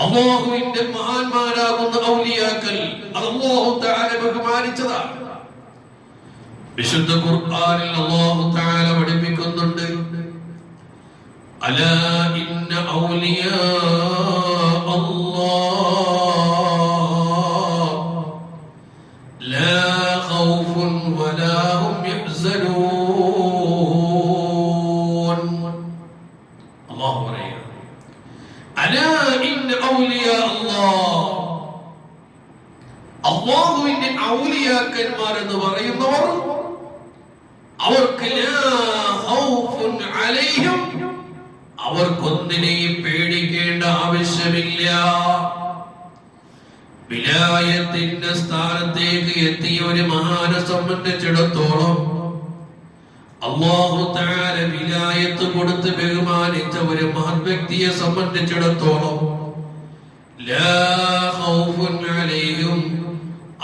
അല്ലാഹുവിന്റെ മഹാന്മാരാകുന്ന ഔലിയാക്കൾ അല്ലാഹു തആല ബഹുമാനിച്ചതാണ്. വിശുദ്ധ ഖുർആനിൽ അല്ലാഹു തആല പഠിപ്പിക്കുന്നുണ്ട്, അലാ ഇന്ന ഔലിയാ അല്ലാഹ് ലാ ഖൗഫുൻ വലാ ഹും യഹ്സനൂൻ. അല്ലാഹു പറയുന്നു, അലാ ഇന്ന ഔലിയാ അല്ലാഹ്, അല്ലാഹുവിന്റെ ഔലിയാക്കന്മാർ എന്ന് പറയുന്നവർ അവർക്ക് ലാ ഖൗഫുൻ അലൈഹിം, അവർക്കൊന്നിനെയും പേടിക്കേണ്ട ആവശ്യമില്ല. വിലായത്തിന്റെ സ്ഥാനത്തേക്ക് എത്തിയ ഒരു മഹാനെ സംബന്ധിച്ചിടത്തോളം അല്ലാഹു തആല വിലായത്ത് കൊടുത്ത് ബഹുമാനിച്ച ഒരു മഹത് വ്യക്തിയെ സംബന്ധിച്ചിടത്തോളം ലാ ഖൗഫുൻ അലൈഹിം,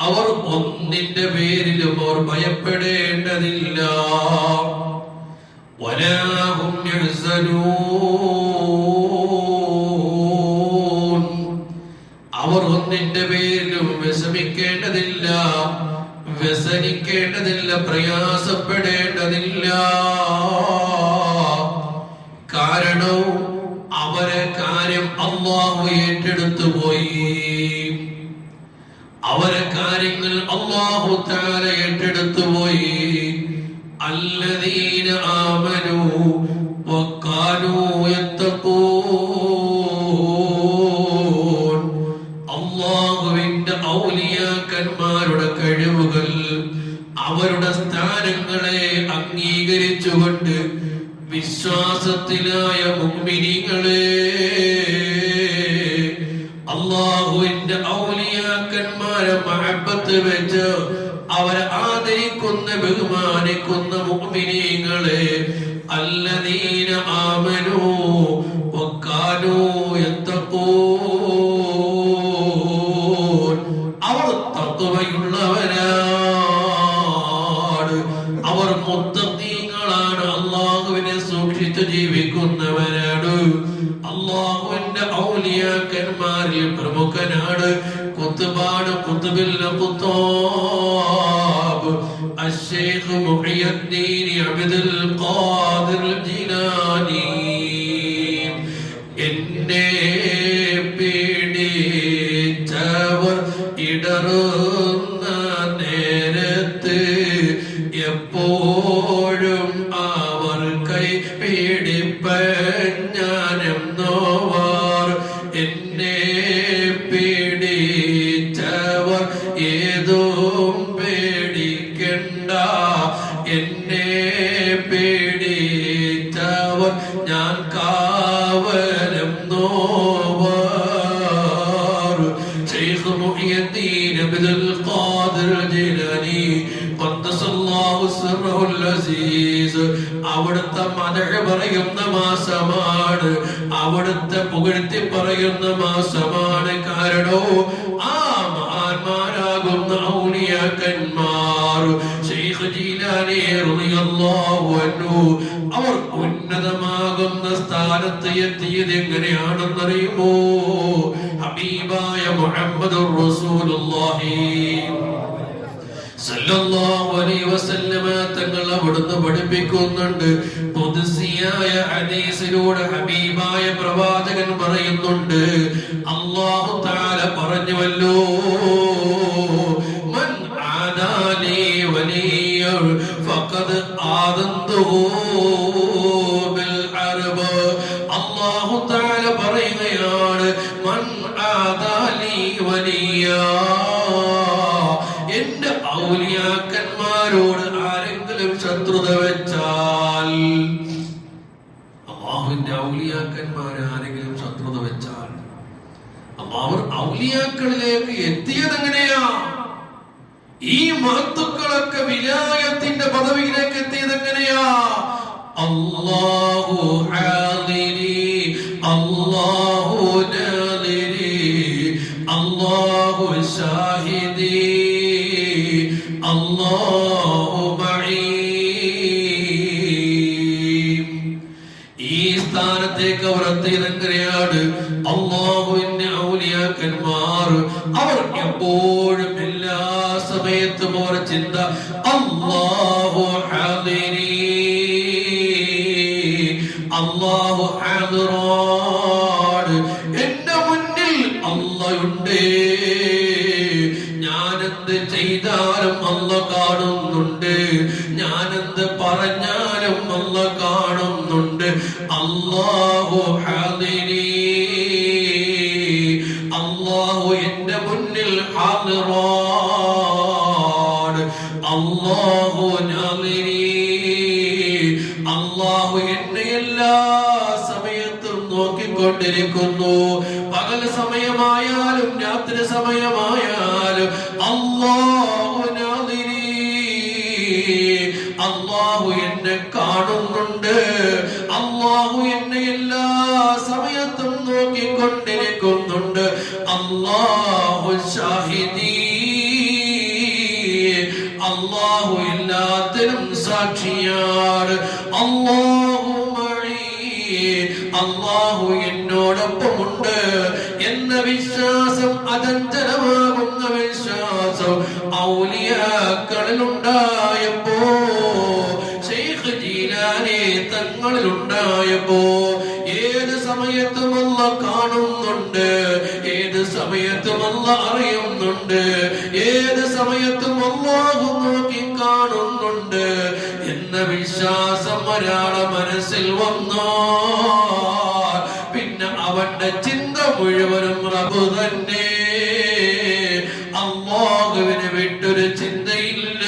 അവർ ഒന്നിന്റെ പേരിലും അവർ ഭയപ്പെടേണ്ടതില്ല. വലാ ഹും യഹ്സനൂൻ, അവർ ഒന്നിന്റെ പേരിലും വിഷമിക്കേണ്ടതില്ല, വ്യസനിക്കേണ്ടതില്ല, പ്രയാസപ്പെടേണ്ടതില്ല. കാരണം അവരെ കാര്യം അല്ലാഹു ഏറ്റെടുത്തു പോയി. അവരെ കാര്യങ്ങൾ അല്ലാഹു തആല ഏറ്റെടുത്തു പോയി. അല്ലദീന ആമനൂ വകാനൂ യത്തഖൂൻ, അല്ലാഹുവിന്റെ ഔലിയാക്കന്മാരുടെ കഴിവുകൾ, അവരുടെ സ്ഥാനങ്ങളെ അംഗീകരിച്ചുകൊണ്ട് വിശ്വാസത്തിലായ മുഅ്മിനീങ്ങളെ, അല്ലാഹുവിന്റെ ഔലിയാക്കന്മാരെ മഹബ്ബത്ത് വെച്ച് അവരെ ആദരിക്കുന്ന ബഹുമാനിക്കുന്ന മുഅ്മിനീങ്ങളെ, അല്ലദീന ആമനൂ വകാനൂ യത്തഖൂൻ, അവർ തഖ്വയുള്ളവരാണ്, അവർ മുത്തഖീങ്ങളാണ്, അല്ലാഹുവിനെ സൂക്ഷിച്ച് ജീവിക്കുന്നവരാണ്. അല്ലാഹുവിന്റെ ഔലിയാക്കന്മാരിൽ പ്രമുഖനാണ് ഖുത്ബാണ്, ഖുത്ബുൽ ഖുത്താബ് അശ്ശൈഖ് മുഹിയുദ്ദീൻ അബ്ദുൽ ഖാദിർ ജിലാനി. എന്നെ പിടിച്ചവർ ഇടറുന്ന നേരത്ത് എപ്പോഴും അവർ കൈ പിടിപ്പൻ ഞാനെന്നോവർ. എന്നെ പിടിച്ചവർ ഏതും പേടിക്കണ്ട, എന്നെ പേടിച്ചവർ ഞാൻ കാവലം നോവർ. ശൈഖ് മുഹിയുദ്ദീൻ അബ്ദുൽ ഖാദിർ ജിലാനി ഖദ്ദസല്ലാഹു സിർറഹുൽ അസീസ്, അവിടുത്തെ മദഹ് പറയുന്ന മാസമാണ്, അവിടുത്തെ പുകഴ്ത്തി പറയുന്ന മാസമാണ്. കാരണോ ആ മഹാന്മാരാകുന്ന ഔലിയാക്കന്മാർ ശൈഖ് ജീലാനി റളിയല്ലാഹു അൻഹു അവർ ഉന്നതമാകുന്ന സ്ഥാനത്ത് എത്തിയത് എങ്ങനെയാണെന്നറിയുമോ? ഹബീബായ മുഹമ്മദുർ റസൂലുള്ളാഹി സല്ലല്ലാഹു അലൈഹി വസല്ലമ തങ്ങൾ അവിടുന്ന് പഠിപ്പിക്കുന്നുണ്ട്. ഖുദ്സിയായ ഹദീസിലൂടെ ഹബീബായ പ്രവാചകൻ പറയുന്നുണ്ട്, അല്ലാഹു തആല പറഞ്ഞുവല്ലോ, മൻ ആദാലി വലിയ്യൻ ഫഖദ് ആദന്തുഹു ബിൽ ഹർബ്. അല്ലാഹു തആല പറയുകയാണ്, മൻ ആദാലി വലിയ്യൻ, എന്റെ ഔലിയാക്കന്മാരോട് ആരെങ്കിലും ശത്രുത വെച്ചാൽ, അല്ലാഹുവിന്റെ ഔലിയാക്കന്മാരെ ആരെങ്കിലും ശത്രുത വെച്ചാൽ, അവർ ഔലിയാക്കളിലേക്ക് എത്തിയത് എങ്ങനെയാ? ഈ മഹത്തുക്കളൊക്കെ വിലായത്തിന്റെ പദവിയിലേക്ക് എത്തിയത് എങ്ങനെയാ? അല്ലാഹു ഹാദിരി, അല്ലാഹു നാദിരി, അല്ലാഹു ഷാഹിദി, അല്ലാഹു മഈ. ഈ സ്ഥാനത്തേക്ക് അവർ എത്തിയത് എങ്ങനെയാണ്? അല്ലാഹുവിന്റെ അല്ലാഹുവിന്റെ ഔലിയാക്കന്മാർ അവർ എപ്പോഴും എല്ലാ സമയത്തും അവർ ചിന്ത അല്ലാഹു ഹാദിരി അല്ലാഹു ഹാദിറാണ്. എന്റെ മുന്നിൽ അല്ലാഹുണ്ട്. ഞാനെന്ത് ചെയ്താലും അല്ലാഹ് കാണുന്നുണ്ട്. ഞാനെന്ത് പറഞ്ഞാലും അല്ലാഹ് കാണുന്നുണ്ട്. അല്ലാഹു ഹാദിരി അല്ലാഹു എന്റെ മുന്നിൽ ഹാദിറാണ്. അല്ലാഹു നാദിരി അല്ലാഹു എന്നെ എല്ലാ സമയത്തും നോക്കിക്കൊണ്ടിരിക്കുന്നു. പകൽ സമയമായാലും രാത്രി സമയമായാലും അല്ലാഹു നാദിരി അല്ലാഹു എന്നെ കാണുന്നുണ്ട്. അല്ലാഹു എന്നെ എല്ലാ സമയത്തും നോക്കിക്കൊണ്ടിരിക്കുന്നുണ്ട്. അല്ലാഹു ഷാഹിദി അല്ലാഹു എല്ലാത്തിനും സാക്ഷിയാണ്. അല്ലാഹു മഈ അല്ലാഹു എന്നോടൊപ്പമുണ്ട് എന്ന വിശ്വാസം, അചഞ്ചലമാകുന്ന വിശ്വാസം ഔലിയാക്കളിലുണ്ടായപ്പോ, ശൈഖ് ജീലാനി തങ്ങളിലുണ്ടായപ്പോ, ഏത് സമയത്തും അല്ലാഹ് കാണുന്നുണ്ട്, ഏത് സമയത്തും അല്ലാഹ് അറിയുന്നുണ്ട്, ഏത് സമയത്തും അല്ലാഹു നോക്കി കാണുന്നുണ്ട് എന്ന വിശ്വാസം ഒരാളെ മനസ്സിൽ വന്നോ പിന്നെ അവന്റെ ചിന്ത മുഴുവനും റബ്ബ് തന്നെ. അല്ലാഹുവിനെ വിട്ടൊരു ചിന്തയില്ല.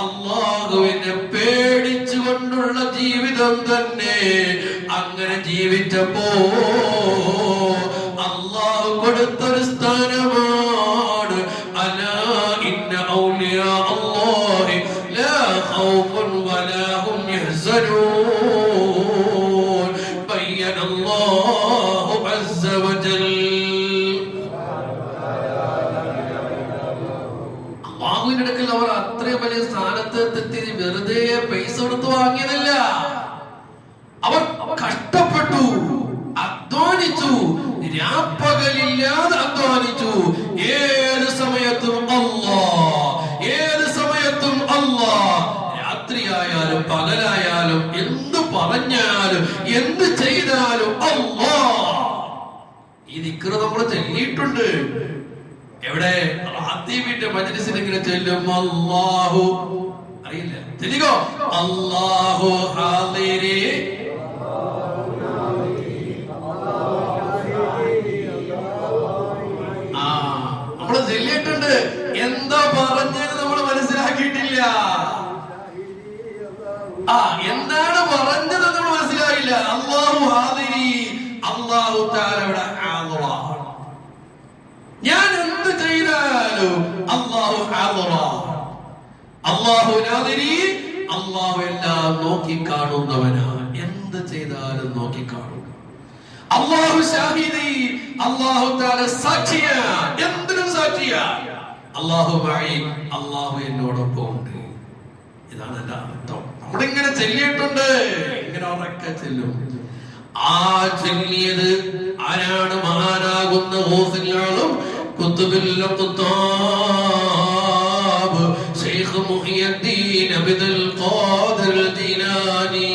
അല്ലാഹുവിനെ പേടിച്ചുകൊണ്ടുള്ള ജീവിതം തന്നെ. അങ്ങനെ ജീവിച്ചപ്പോ അല്ലാഹു കൊടുത്തൊരു സ്ഥാനമാണ് അലാ ഇന്ന ഔലിയാ അല്ലാഹി ലാ ഖൗഫുൻ വലാ ഹും യഹ്സനൂൻ ബയ്യന അല്ലാഹു അസ്സ വജൽ. അല്ലാഹുവിന്റെ അടുക്കൽ അവർ അത്രയും വലിയ സ്ഥാനത്ത് എത്തി വെറുതെ പൈസ കൊടുത്ത് വാങ്ങിയതല്ല. അവർ കഷ്ടപ്പെട്ടു, അധ്വാനിച്ചു, രാപ്പകലില്ലാതെ അധ്വാനിച്ചു. ഏത് സമയത്തും അല്ലാഹ്, ഏത് സമയത്തും അല്ലാഹ്. രാത്രിയായാലും പകലായാലും എന്ത് പറഞ്ഞാലും എന്ത് ചെയ്താലും അല്ലാഹ്. ഈ ദിക്ർ നമ്മൾ ചൊല്ലിയിട്ടുണ്ട്. എവിടെ? റാത്തീബിന്റെ മജ്‌ലിസിലിങ്ങനെ ചൊല്ലും അല്ലാഹു. അറിയില്ല, ചൊല്ലിക്കോ. അല്ലാഹു ഹാദിരി നമ്മള് ചൊല്ലിയിട്ടുണ്ട്. എന്താ പറഞ്ഞത് നമ്മൾ മനസ്സിലാക്കിയിട്ടില്ല. എന്താണ് പറഞ്ഞത് നമ്മൾ മനസ്സിലായില്ല. അല്ലാഹു ഹാദിരി, അല്ലാഹു തആല ഇവിടെ ഹാദിറാണ്. ഞാൻ എന്ത് ചെയ്താലും അല്ലാഹു ഹാദിറാണ്. അല്ലാഹു നാദിരി, അല്ലാഹു എല്ലാം നോക്കി കാണുന്നവനാണ്. എന്ത് ചെയ്താലും നോക്കി കാണും. അല്ലാഹു ഷാഹിദി, അല്ലാഹു തആല സാക്ഷിയാണ്, എന്തിനും സാക്ഷിയാണ്. അല്ലാഹു മഈ, അല്ലാഹു എന്നോടൊപ്പം ഉണ്ട്. ഇതാണ് എന്റെ അർത്ഥം. നമ്മളിങ്ങനെ ചൊല്ലിയിട്ടുണ്ട്. ഇങ്ങനെ ഉറക്കെ ചെല്ലും. ആ ചൊല്ലിയത് ആരാണ്? മഹാനാകുന്ന ഗൗസുൽ ഖുത്ബുൽ ഖുത്താബ് ശൈഖ് മുഹിയുദ്ദീൻ അബ്ദുൽ ഖാദിർ ജീലാനി.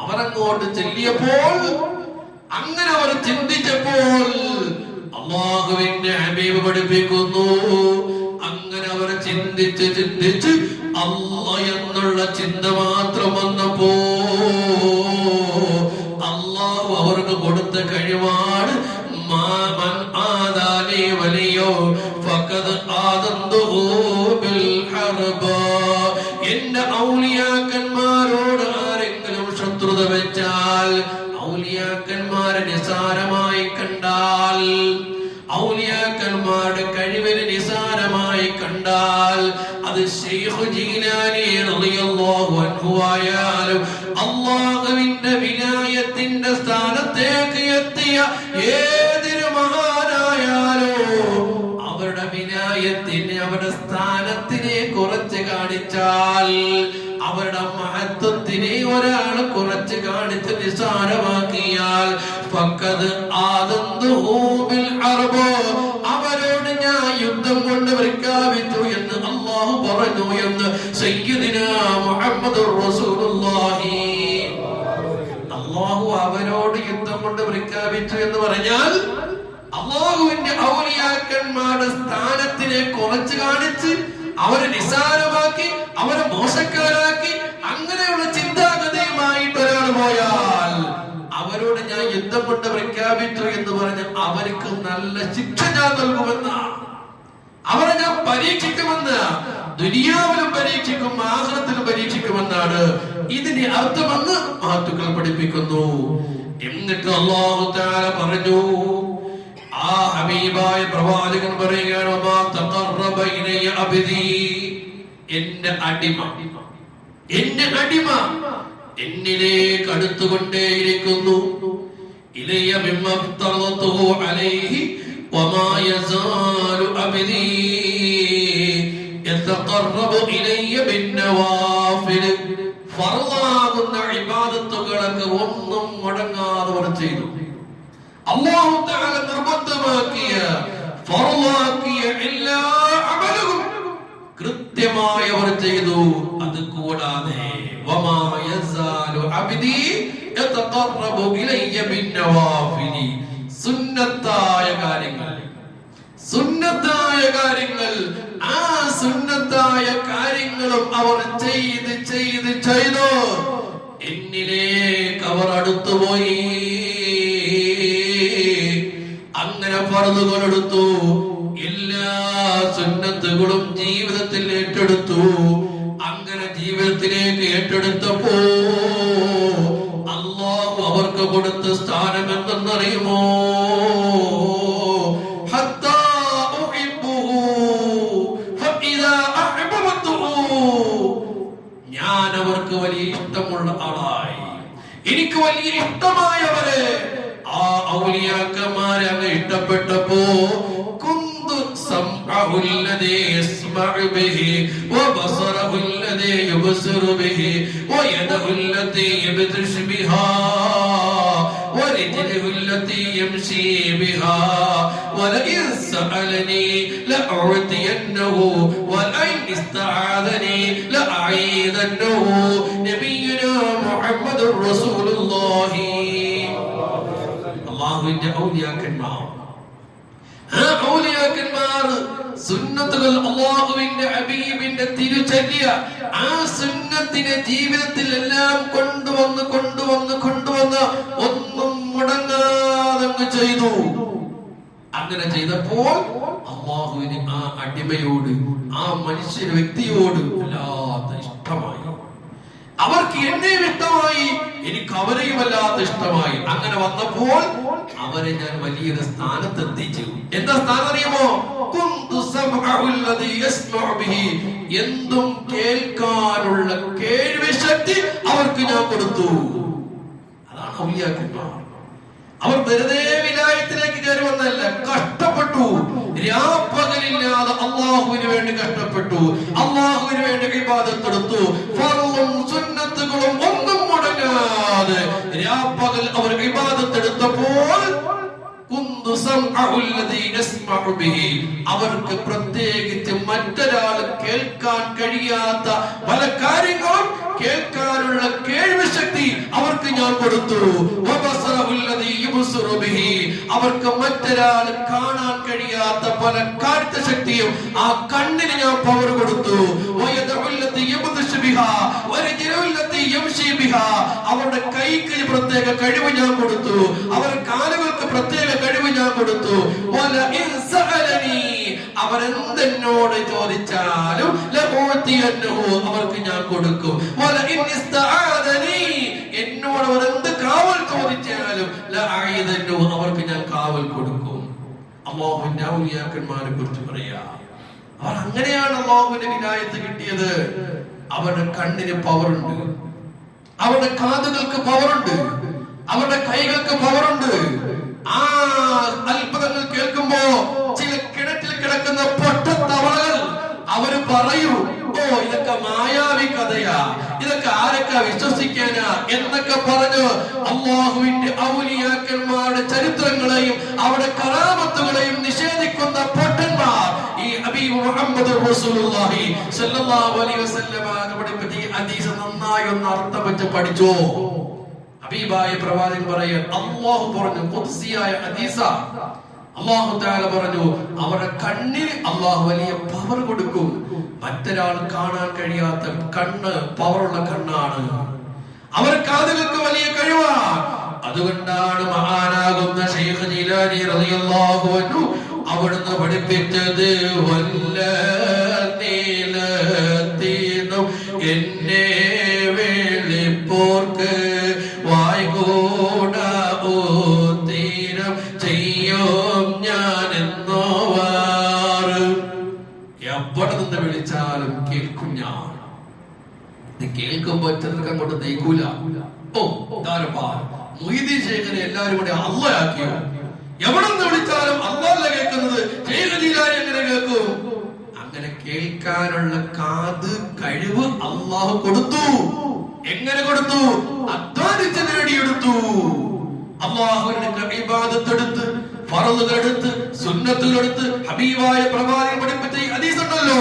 അവരങ്ങോട്ട് ചൊല്ലിയപ്പോൾ, അങ്ങനെ അവർ ചിന്തിച്ചപ്പോൾ അല്ലാഹുവിന്റെ ഹബീബ് പഠിപ്പിക്കുന്നു, അങ്ങനെ അവർ ചിന്തിച്ച് ചിന്തിച്ച് അല്ലാഹ് എന്നുള്ള ചിന്ത മാത്രം വന്നപ്പോ അല്ലാഹു അവർക്ക് കൊടുത്ത കഴിവാണ് മാമൻ ആദാനി വലിയോ ഫഖദ് ആദന്തുഹു ബിൽ ഹർബ. എന്റെ ഔലിയാക്കന്മാരോട് ആരെങ്കിലും ശത്രുത വെച്ചാൽ, ഔലിയാക്കന്മാരെ നിസാരമായി കണ്ടാൽ, ഔലിയാക്കന്മാരുടെ കഴിവിനെ നിസാരമായി കണ്ടാൽ, അത് ശൈഖ് ജീലാനി റളിയല്ലാഹു അൻഹു ആയാലും അല്ലാഹുവിന്റെ വിലായത്തിന്റെ സ്ഥാനത്തേക്ക് എത്തിയ ഏതൊരു മഹാനായാലും അവരുടെ വിലായത്തിനെ, അവരുടെ സ്ഥാനത്തിനെ കുറച്ച് കാണിച്ചാൽ, അവരുടെ മഹത്വത്തിനെ ഒരാൾ കുറച്ച് കാണിച്ച് നിസാരമാക്കിയാൽ അവരോട് ഞാൻ യുദ്ധം കൊണ്ട് പ്രഖ്യാപിച്ചു എന്ന് അല്ലാഹു പറഞ്ഞു എന്ന് സയ്യിദുനാ മുഹമ്മദുർ റസൂലുള്ളാഹി. അല്ലാഹു അവരോട് യുദ്ധം കൊണ്ട് പ്രഖ്യാപിച്ചു എന്ന് പറഞ്ഞാൽ അല്ലാഹുവിന്റെ ഔലിയാക്കന്മാരുടെ സ്ഥാനത്തിനെ കുറച്ച് കാണിച്ച് അവരെ നിസാരമാക്കി, അവരെ മോശക്കാരാക്കി, അങ്ങനെയുള്ള ചിന്താഗതിയുമായിട്ട് ഒരാൾ പോയാൽ അവരോട് ഞാൻ യുദ്ധം കൊണ്ട് പ്രഖ്യാപിച്ചു എന്ന് പറഞ്ഞ് അവർക്ക് നല്ല ശിക്ഷ ഞാൻ നൽകുമെന്ന്, അവരെ ഞാൻ പരീക്ഷിക്കുമെന്ന്, ദുനിയാവിലും പരീക്ഷിക്കും ആഖിറത്തിലും പരീക്ഷിക്കുമെന്നാണ് ഇതിന്റെ അർത്ഥമെന്ന് മഹത്തുക്കൾ പഠിപ്പിക്കുന്നു. എന്നിട്ട് അല്ലാഹു തആല പറഞ്ഞു, ആ ഹബീബായ പ്രവാചകൻ പറയുകയാണ്, വമാ തഖറബ ഇലയ്യ അബ്ദി, എന്റെ അടിമ എന്നിലേക്ക് അടുത്തുകൊണ്ടേയിരിക്കുന്നു. ഇലയ്യ മിമ്മ ഫതറതുഹു അലൈഹി വമാ യസാലു അബ്ദി യതഖറബു ഇലയ്യ ബിന്നവാഫിൽ, ഫർളാകുന്ന ഇബാദത്തുകളൊക്കെ ഒന്നും മുടങ്ങാതെ അവർ ചെയ്തു. അല്ലാഹു തആല നിർബന്ധമാക്കിയ ഫർളാക്കിയ എല്ലാ അമലും കൃത്യമായി അവർ ചെയ്തു. അത് കൂടാതെ വമാ യസാലു അബ്ദി യതഖറബു ഇലയ്യ ബിന്നവാഫിലി, സുന്നത്തായ കാര്യങ്ങൾ ആ സുന്നത്തായ കാര്യങ്ങളും അവർ ചെയ്തു എന്നിലേക്ക് അവർ അടുത്തുപോയി. അങ്ങനെ ഫർളുകൾ എടുത്തു, എല്ലാ സുന്നത്തുകളും ജീവിതത്തിൽ ഏറ്റെടുത്തു. അങ്ങനെ ജീവിതത്തിലേക്ക് ഏറ്റെടുത്തപ്പോ അല്ലാഹു അവർക്ക് കൊടുത്ത സ്ഥാനം എന്തെന്നറിയുമോ? ഞാൻ അവർക്ക് വലിയ ഇഷ്ടമുള്ള ആളായി, എനിക്ക് വലിയ ഇഷ്ടമായവരെ ആ ഔലിയാക്കന്മാരെ അങ്ങ് ഇഷ്ടപ്പെട്ടപ്പോ കുന്തു സംഅഹു അല്ലദീ യസ്മഉ ബിഹി വബസറഹു അല്ലദീ യുബ്സിറു ബിഹി വയദഹു അല്ലദീ യബ്തശു ബിഹാ ورجله التي يمشي بها ولئن سألني لأعطينه ولئن استعاذني لأعيذنه نبينا محمد رسول الله. അല്ലാഹുവിന്റെ ഔലിയാക്കന്മാർ, ആ ഔലിയാക്കന്മാർ സുന്നത്തുകൾ, അല്ലാഹുവിന്റെ ഹബീബിന്റെ തിരുചര്യ, ആ സുന്നത്തിനെ ജീവിതത്തിൽ എല്ലാം കൊണ്ടുവന്ന് ഒന്നും മുടങ്ങാതെ ചെയ്തു. അങ്ങനെ ചെയ്തപ്പോൾ അല്ലാഹുവിന് ആ അടിമയോട്, ആ മനുഷ്യ വ്യക്തിയോട് വല്ലാത്ത ഇഷ്ടമായി. അവർക്ക് എന്നെയും ഇഷ്ടമായി, എനിക്ക് അവരെയും വല്ലാത്ത ഇഷ്ടമായി. അങ്ങനെ വന്നപ്പോൾ അവരെ ഞാൻ വലിയൊരു സ്ഥാനത്ത് എത്തിച്ചു. എന്താ സ്ഥാനം അറിയുമോ? എന്തും കേൾക്കാനുള്ള കേൾവി ശക്തി അവർക്ക് ഞാൻ കൊടുത്തു. അതാണ് ഔലിയാക്കന്മാർ. അവർ വെറുതെ വിലായത്തിലേക്ക് കയറി വന്നല്ല, കഷ്ടപ്പെട്ടു. രാപ്പകലില്ലാതെ അല്ലാഹുവിന് വേണ്ടി കഷ്ടപ്പെട്ടു, അല്ലാഹുവിന് വേണ്ടി ഇബാദത്ത് എടുത്തു. ഫർളും സുന്നത്തുകളും ഒന്നും മുടങ്ങാതെ രാപ്പകൽ അവർ ഇബാദത്ത് എടുത്തപ്പോൾ അവർക്ക് പ്രത്യേകിച്ച് മറ്റൊരാൾ കേൾക്കാൻ കഴിയാത്ത പല കാര്യങ്ങളും കേൾക്കാനുള്ള കേൾവി ശക്തി അവർക്ക് ഞാൻ കൊടുത്തു. അവർക്ക് മറ്റൊരാൾ കാണാൻ കഴിയാത്ത പല കാഴ്ച ശക്തിയും ആ കണ്ണിന് ഞാൻ പവർ കൊടുത്തു. അവരുടെ കൈക്ക് പ്രത്യേക കഴിവ് ഞാൻ കൊടുത്തു, അവരുടെ കാലുകൾക്ക് പ്രത്യേക കഴിവ് ഞാൻ കൊടുത്തു. അവരെന്തെന്നോട് ചോദിച്ചാലും അവർക്ക് ഞാൻ കൊടുക്കും. എന്നോട് അവർ എന്ത് കാവൽ ചോദിച്ചാലും അവർക്ക് ഞാൻ കാവൽ കൊടുക്കും. അല്ലാഹുവിന്റെ ഔലിയാക്കന്മാരെ കുറിച്ച് പറയാ, അവർ അങ്ങനെയാണ് അല്ലാഹുവിന്റെ വിലായത്ത് കിട്ടിയത്. അവരുടെ കണ്ണിന് പവറുണ്ട്, അവരുടെ കാതുകൾക്ക് പവറുണ്ട്, അവരുടെ കൈകൾക്ക് പവറുണ്ട്. ആ അത്ഭുതങ്ങൾ കേൾക്കുമ്പോ ചില കിണറ്റിൽ കിടക്കുന്ന പൊട്ടത്തവളകൾ അവര് പറയൂ, ഓ ഇതൊക്കെ മായാവി കഥ, കഥയാ, ഇതൊക്കെ ആരൊക്കെ വിശ്വസിക്കാനാ എന്നൊക്കെ പറഞ്ഞു അള്ളാഹുവിന്റെ ഔലിയാക്കന്മാരുടെ ചരിത്രങ്ങളെയും അവിടെ കറാമത്തുകളെയും നിഷേധിക്കുന്ന പൊട്ടന്മാർ ഈ ഹബീബ് മുഹമ്മദ് റസൂലുള്ളാഹി സ്വല്ലല്ലാഹു അലൈഹി വസല്ലം പഠിപ്പിച്ച ഹദീസ് നന്നായി ഒന്ന് അർത്ഥം വെച്ച് പഠിച്ചോ. ഹബീബായ പ്രവാചകൻ പറയാൻ അല്ലാഹു പറഞ്ഞു, ഖുദ്സിയായ ഹദീസ, അല്ലാഹു തആല പറഞ്ഞു അവരുടെ കണ്ണിൽ അല്ലാഹു വലിയ പവർ കൊടുക്കും. മറ്റൊരാൾ കാണാൻ കഴിയാത്ത കണ്ണ് പവറുള്ള കണ്ണാണ്. അവർ കാതുകൾക്ക് വലിയ കഴിവാണ്. അതുകൊണ്ടാണ് മഹാനാകുന്ന ശൈഖ് ജീലാനി റളിയല്ലാഹു അൻഹു അവിടുന്ന് പഠിപ്പിച്ചത് വല്ലനീലതീനും എന്നെ വെളിപ്പോർക്ക് വായ്കൂടാതീരം ചെയ്യും ഞാൻ എന്നോവാറ്. എവിടെ നിന്ന് വിളിച്ചാലും കേൾക്കും ഞാൻ. കേൾക്കുമ്പോ ചിലർക്ക് അങ്ങോട്ട് നയിക്കൂല. ഓ മൊയ്തീൻ ശൈഖിനെ എല്ലാവരും കൂടെ അള്ളയാക്കിയോ? എവിടെ നിന്ന് വിളിച്ചാലും അള്ളാഹല്ല കേൾക്കുന്നത്, ശൈഖ് ജീലാനി എങ്ങനെ കേൾക്കും? അങ്ങനെ കേൾക്കാനുള്ള കാത് കഴിവ് അള്ളാഹു കൊടുത്തു. എങ്ങനെ കൊടുത്തു? അധ്വാനിച്ച് നേടിയെടുത്തു. അള്ളാഹുവിന്റെ ഇബാദത്ത് എടുത്ത്, ഫർളുകൾ എടുത്ത്, സുന്നത്തുകൾ എടുത്ത്, ഹബീബായ പ്രവാചകൻ പഠിപ്പിച്ച ഈ ഹദീസ് ഉണ്ടല്ലോ,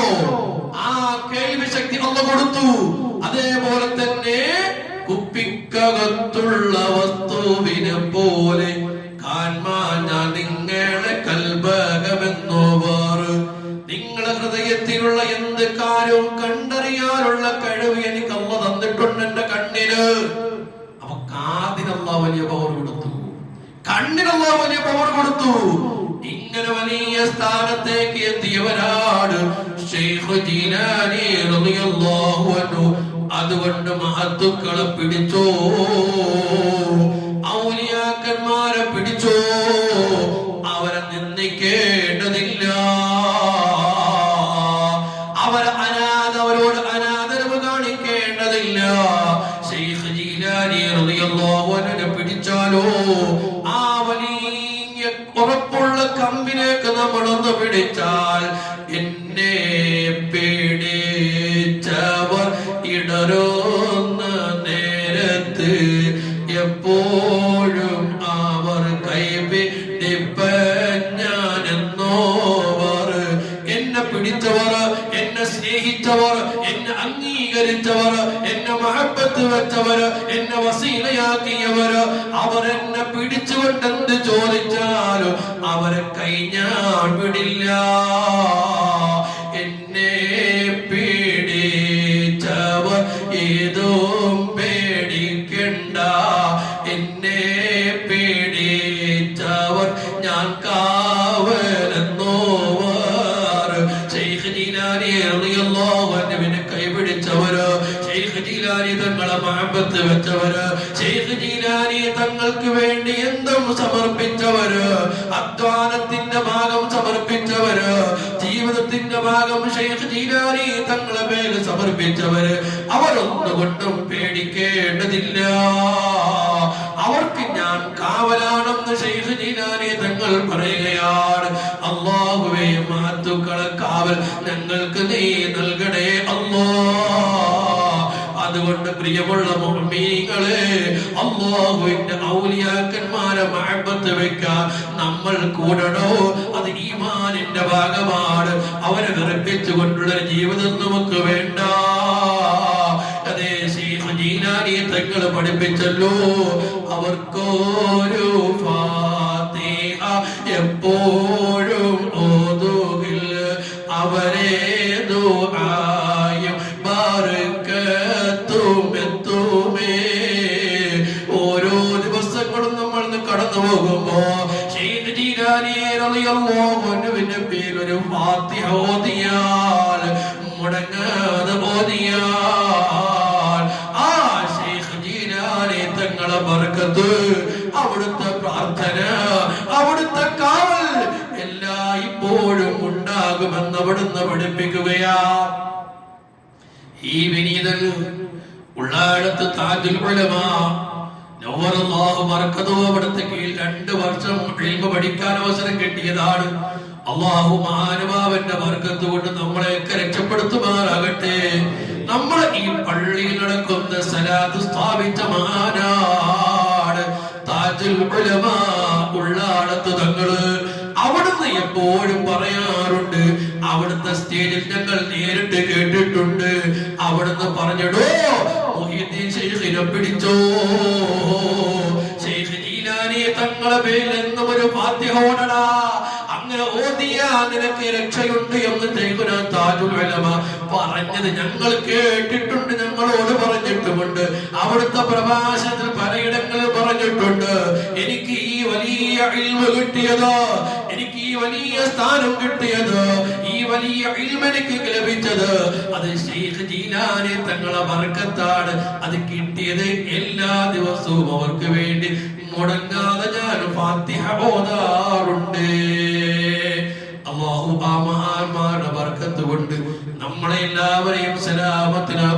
ആ കേൾവി ശക്തി അള്ളാഹു കൊടുത്തു. അതേപോലെ തന്നെ കുപ്പിക്കകത്തുള്ള വസ്തുവിനെ പോലെ കാൺമാൻ ഞാൻ നിങ്ങളെ കൽബകമെന്നോവാറ്. നിങ്ങളെ ഹൃദയത്തിലുള്ള എന്ത് കാര്യവും കണ്ടറിയാനുള്ള കഴിവ് എനിക്ക് അല്ലാഹു തന്നിട്ടുണ്ട് എന്റെ കണ്ണിന്. അപ്പൊ കാതിനുള്ള വലിയ പവർ കൊടുത്തു, കണ്ണിനുള്ള വലിയ പവർ കൊടുത്തു. ഇങ്ങനെ വലിയ സ്ഥാനത്തേക്ക് എത്തിയവരാണ് ശൈഖ് ജീലാനി റളിയല്ലാഹു അൻഹു. അതുകൊണ്ട് മഹത്തുക്കളെ പിടിച്ചോ, ഔലിയാക്കന്മാരെ പിടിച്ചോ, അവരെ നിന്ദിക്കേണ്ടതില്ല. അവരോട് അനാദരവ് കാണിക്കേണ്ടതില്ല. ശൈഖ് ജീലാനി റളിയല്ലാഹു അൻഹുവിനെ പിടിച്ചാലോ ആ വലിയ ഉറപ്പുള്ള കമ്പിലേക്ക് നമ്മളൊന്ന് പിടിച്ചാൽ എന്നെ പേടിച്ചവർ ഇടറുന്ന നേരത്ത് എപ്പോഴും അവർ കൈപിടിപ്പഞ്ഞാനെന്നോവർ. എന്നെ പിടിച്ചവർ, എന്നെ സ്നേഹിച്ചവർ, എന്നെ അംഗീകരിച്ചവർ, എന്നെ മഹബത്ത് വെച്ചവർ, എന്നെ വസീലയാക്കിയവർ, അവർ എന്നെ പിടിച്ചുകൊണ്ടെന്ത് ചോദിച്ചാലും അവരെ കൈ ഞാൻ വിടില്ല. എന്നെ പേടിച്ചവർ ഏതും പേടിക്കണ്ട, എന്നെ പേടിച്ചവർ ഞാൻ കാവലെന്നോവർ. ശൈഖ് ജീലാനി റളിയല്ലാഹു അൻഹുവിനെ കൈപിടിച്ചവര്, ശൈഖ് ജീലാനി തങ്ങളെ മഹബത്ത് വെച്ചവര്, ശൈഖ് ജീലാനി തങ്ങൾക്ക് വേണ്ടി എന്തും സമർപ്പിച്ചവര്, അധ്വാനത്തിന്റെ ഭാഗം സമർപ്പിച്ചവര്, ജീവിതത്തിന്റെ ഭാഗം ശൈഖ് ജീലാനി തങ്ങളെ മേൽ സമർപ്പിച്ചവര്, അവരൊന്നുകൊണ്ടും പേടിക്കേണ്ടതില്ല. അവർക്ക് ഞാൻ കാവലാണെന്ന് ശൈഖ് ജീലാനി തങ്ങൾ പറയുകയാണ്. അല്ലാഹുവേ, മഹത്തുക്കളെ കാവൽ ഞങ്ങൾക്ക് നീ നൽകണേ അല്ലാഹ്. അതുകൊണ്ട് പ്രിയമുള്ള മുഅ്മിനീങ്ങളെ, അല്ലാഹുവിന്റെ ഔലിയാക്കന്മാരെ മഹബത്ത് വെക്കാൻ നമ്മൾ കൂടണോ? അത് ഈമാനിന്റെ ഭാഗമാണ്. അവരെ വെറുപ്പിച്ചുകൊണ്ടുള്ള ജീവിതം നമുക്ക് വേണ്ട. അതേ ശൈഖ് ജീലാനി തങ്ങൾ പഠിപ്പിച്ചല്ലോ, അവർക്കൊരു ഫാത്തിഹ എപ്പോഴും ഓതുകിൽ അവരെ ദുആയും ബറകത്തും എത്തുമേ. ഓരോ ദിവസങ്ങളും നമ്മൾ കടന്നു പോകുമ്പോ ശൈഖ് ജീലാനി റളിയല്ലാഹു അൻഹുവിന്റെ പേരൊരു ഫാത്തിഹ ഓതിയാൽ, മുടങ്ങാതെ ഓതിയാൽ, ആ ശൈഖ് ജീലാനി തങ്ങളെ ബർക്കത്ത്, അവിടുത്തെ പ്രാർത്ഥന, അവിടുത്തെ കാവൽ എല്ലായ്പ്പോഴും ഉണ്ടാകുമെന്ന് അവിടുന്ന് പഠിപ്പിക്കുകയാ. ഈ വിനീതൻ ഉള്ളാടത്ത് താജുൽ ഉലമാ നവ്വറല്ലാഹു ബർക്കതുഹു അവിടുത്തെ കീഴിൽ 2 വർഷം ഇൽമ പഠിക്കാൻ അവസരം കിട്ടിയതാണ്. അല്ലാഹു മഹാനുഭാവന്റെ ബർക്കത്ത് കൊണ്ട് നമ്മളെയൊക്കെ രക്ഷപ്പെടുത്തുമാറാകട്ടെ. നമ്മുടെ ഈ പള്ളിയിൽ നടക്കുന്ന സലാത്ത് സ്ഥാപിച്ച മഹാനാണ് താജുൽ ഉലമാ ഉള്ളാടത്ത് തങ്ങള്. അവിടുന്ന് എപ്പോഴും പറയാറുണ്ട്, അവിടുത്തെ സ്റ്റേജിൽ ഞങ്ങൾ നേരിട്ട് കേട്ടിട്ടുണ്ട്, അവിടുന്ന് പറഞ്ഞിടോ മുഹ്യിദ്ദീൻ ശൈഖിനെ പിടിച്ചോ, ശൈഖ് ജീലാനി തങ്ങളെ പേരിൽ എന്നും ഒരു ഫാത്തിഹ ഓടടാ, അങ്ങനെ ഓതിയാ നിനക്ക് രക്ഷയുണ്ട് എന്ന് ശൈഖുനാ താജുൽ ഉലമാ പറഞ്ഞത് ഞങ്ങൾ കേട്ടിട്ടുണ്ട്, ഞങ്ങളോട് പറഞ്ഞിട്ടുമുണ്ട്. അവിടുത്തെ പ്രഭാഷണത്തിൽ പലയിടങ്ങളിൽ പറഞ്ഞിട്ടുണ്ട്, എനിക്ക് ഈ വലിയ ഇൽമ കിട്ടിയത്, എനിക്ക് ഈ വലിയ സ്ഥാനം കിട്ടിയത്, ഈ വലിയ ഇൽമ എനിക്ക് ലഭിച്ചത് അത് ശൈഖ് ജീലാനി തങ്ങളെ ബർക്കത്താണ്. അത് കിട്ടിയത് എല്ലാ ദിവസവും അവർക്ക് വേണ്ടി മുടങ്ങാതെ ഞാൻ ഫാത്തിഹ ഓതാറുണ്ട്. അല്ലാഹു ആ മഹാന്മാരുടെ ബർക്കത്ത് കൊണ്ട് നമ്മളെ എല്ലാവരെയും സലാമത്തിനാ